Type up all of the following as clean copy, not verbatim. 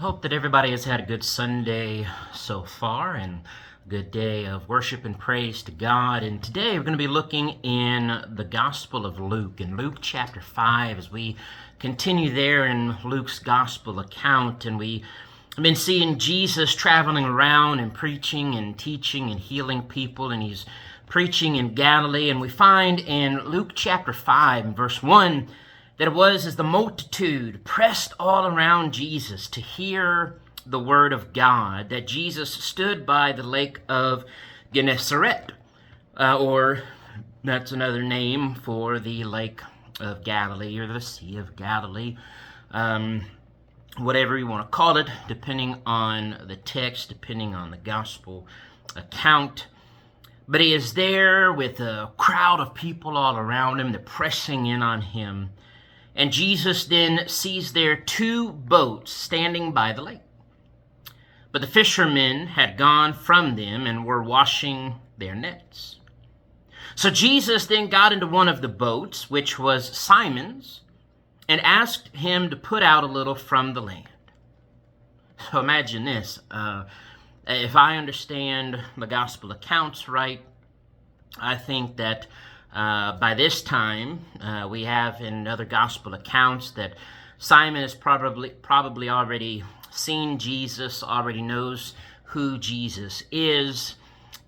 Hope that everybody has had a good Sunday so far and a good day of worship and praise to God. And today we're going to be looking in the Gospel of Luke, in Luke chapter 5, as we continue there in Luke's Gospel account. And we have been seeing Jesus traveling around and preaching and teaching and healing people, and he's preaching in Galilee. And we find in Luke chapter 5, verse 1, that it was as the multitude pressed all around Jesus to hear the word of God, that Jesus stood by the lake of Gennesaret, or that's another name for the lake of Galilee or the Sea of Galilee, whatever you want to call it, depending on the text, depending on the gospel account. But he is there with a crowd of people all around him. They're pressing in on him. And Jesus then sees there two boats standing by the lake. But the fishermen had gone from them and were washing their nets. So Jesus then got into one of the boats, which was Simon's, and asked him to put out a little from the land. So imagine this. If I understand the gospel accounts right, I think that by this time, we have in other gospel accounts that Simon has probably already seen Jesus, already knows who Jesus is.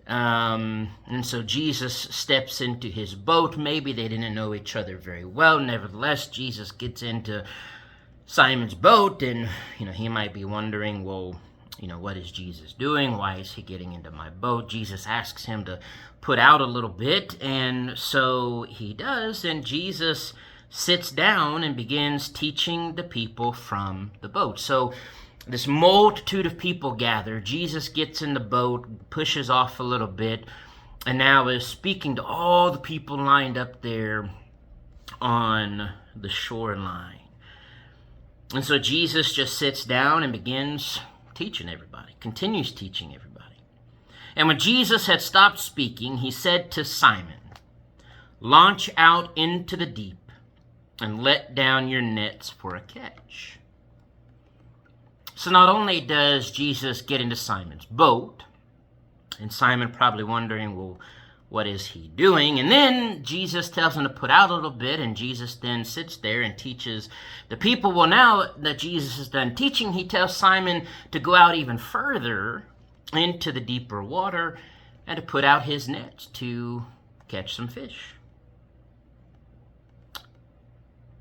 And so Jesus steps into his boat. Maybe they didn't know each other very well. Nevertheless, Jesus gets into Simon's boat, and he might be wondering, well, what is Jesus doing? Why is he getting into my boat? Jesus asks him to put out a little bit, and so he does, and Jesus sits down and begins teaching the people from the boat. So this multitude of people gather. Jesus gets in the boat, pushes off a little bit, and now is speaking to all the people lined up there on the shoreline. And so Jesus just sits down and begins teaching everybody, continues teaching everybody. And when Jesus had stopped speaking, he said to Simon, "Launch out into the deep and let down your nets for a catch." So not only does Jesus get into Simon's boat, and Simon probably wondering, well, what is he doing? And then Jesus tells him to put out a little bit, and Jesus then sits there and teaches the people. Well, now that Jesus is done teaching, he tells Simon to go out even further into the deeper water and to put out his nets to catch some fish.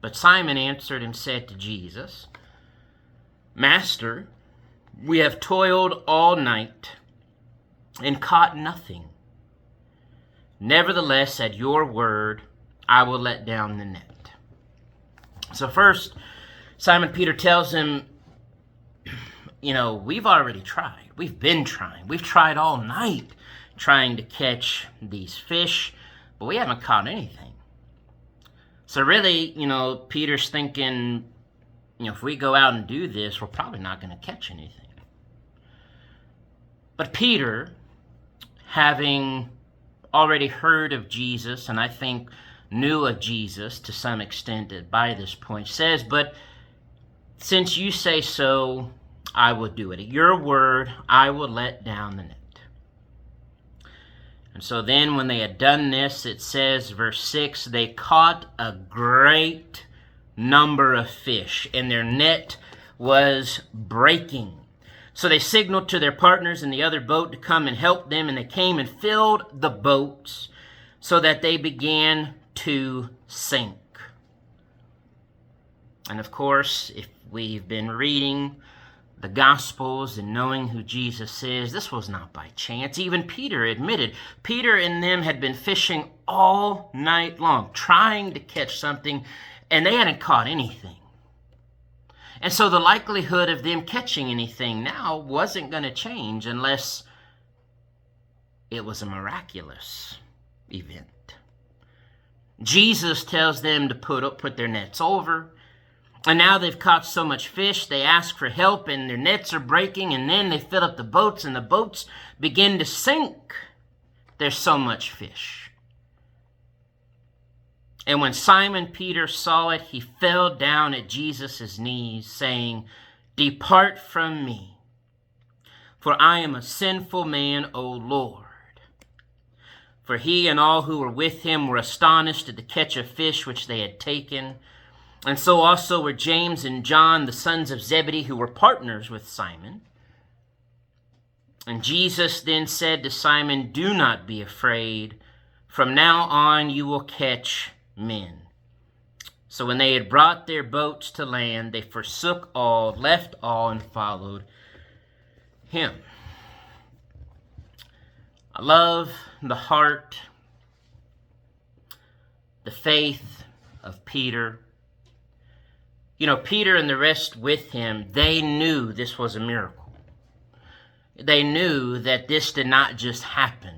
But Simon answered and said to Jesus, "Master, we have toiled all night and caught nothing. Nevertheless, at your word, I will let down the net." So first, Simon Peter tells him, we've already tried. We've been trying. We've tried all night trying to catch these fish, but we haven't caught anything. So really, Peter's thinking, if we go out and do this, we're probably not going to catch anything. But Peter, having already heard of Jesus, and I think knew of Jesus to some extent by this point, says, "But since you say so, I will do it. At your word, I will let down the net." And so then when they had done this, it says, verse 6, they caught a great number of fish, and their net was breaking. So they signaled to their partners in the other boat to come and help them, and they came and filled the boats so that they began to sink. And of course, if we've been reading the Gospels and knowing who Jesus is, this was not by chance. Even Peter admitted. Peter and them had been fishing all night long, trying to catch something, and they hadn't caught anything. And so the likelihood of them catching anything now wasn't going to change unless it was a miraculous event. Jesus tells them to put their nets over. And now they've caught so much fish, they ask for help, and their nets are breaking, and then they fill up the boats, and the boats begin to sink. There's so much fish. And when Simon Peter saw it, he fell down at Jesus' knees, saying, Depart from me, for I am a sinful man, O Lord. For he and all who were with him were astonished at the catch of fish which they had taken. And so also were James and John, the sons of Zebedee, who were partners with Simon. And Jesus then said to Simon, do not be afraid. From now on you will catch men. So when they had brought their boats to land, they forsook all, left all, and followed him. I love the heart, the faith of Peter. You know, Peter and the rest with him, they knew this was a miracle. They knew that this did not just happen.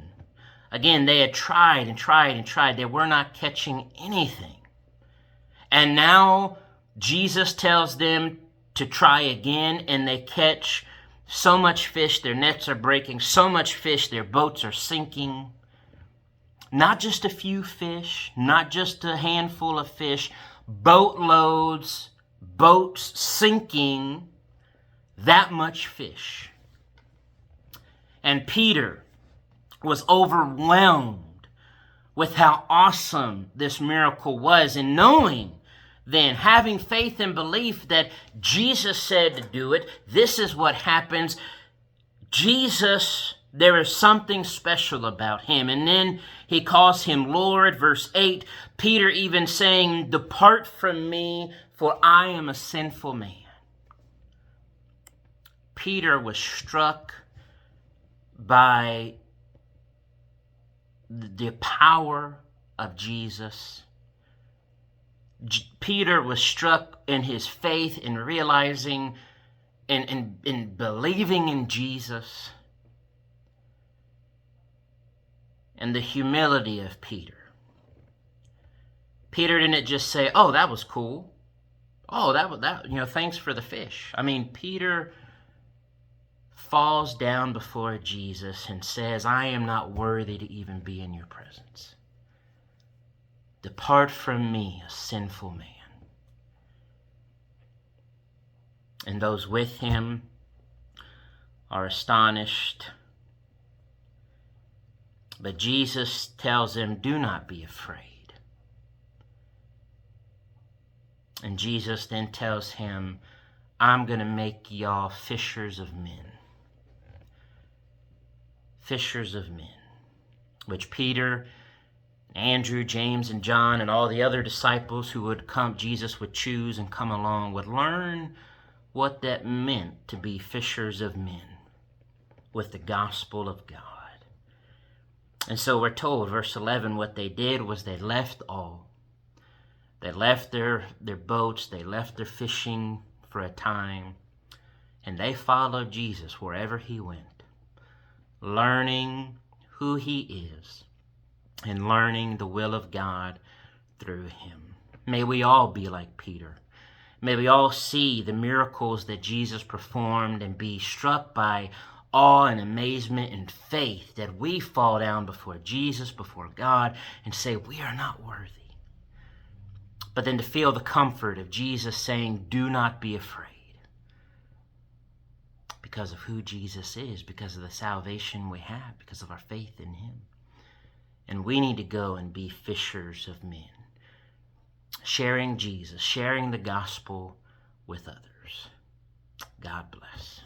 Again, they had tried and tried and tried. They were not catching anything. And now Jesus tells them to try again, and they catch so much fish, their nets are breaking, so much fish, their boats are sinking. Not just a few fish, not just a handful of fish, boatloads, boats sinking, that much fish. And Peter was overwhelmed with how awesome this miracle was, and knowing then, having faith and belief that Jesus said to do it, this is what happens. Jesus, there is something special about him. And then he calls him Lord. Verse 8, Peter even saying, depart from me, for I am a sinful man. Peter was struck by the power of Jesus. Peter was struck in his faith in realizing and in believing in Jesus, and the humility of Peter. Peter didn't just say, oh, that was cool. Oh, thanks for the fish. I mean, Peter falls down before Jesus and says, I am not worthy to even be in your presence. Depart from me, a sinful man. And those with him are astonished. But Jesus tells them, do not be afraid. And Jesus then tells him, I'm going to make y'all fishers of men. Fishers of men. Which Peter, Andrew, James, and John, and all the other disciples who would come, Jesus would choose and come along, would learn what that meant to be fishers of men with the gospel of God. And so we're told, verse 11, what they did was they left all. They left their boats, they left their fishing for a time, and they followed Jesus wherever he went, learning who he is and learning the will of God through him. May we all be like Peter. May we all see the miracles that Jesus performed and be struck by awe and amazement and faith that we fall down before Jesus, before God, and say we are not worthy. But then to feel the comfort of Jesus saying, do not be afraid. Because of who Jesus is, because of the salvation we have, because of our faith in him. And we need to go and be fishers of men. Sharing Jesus, sharing the gospel with others. God bless.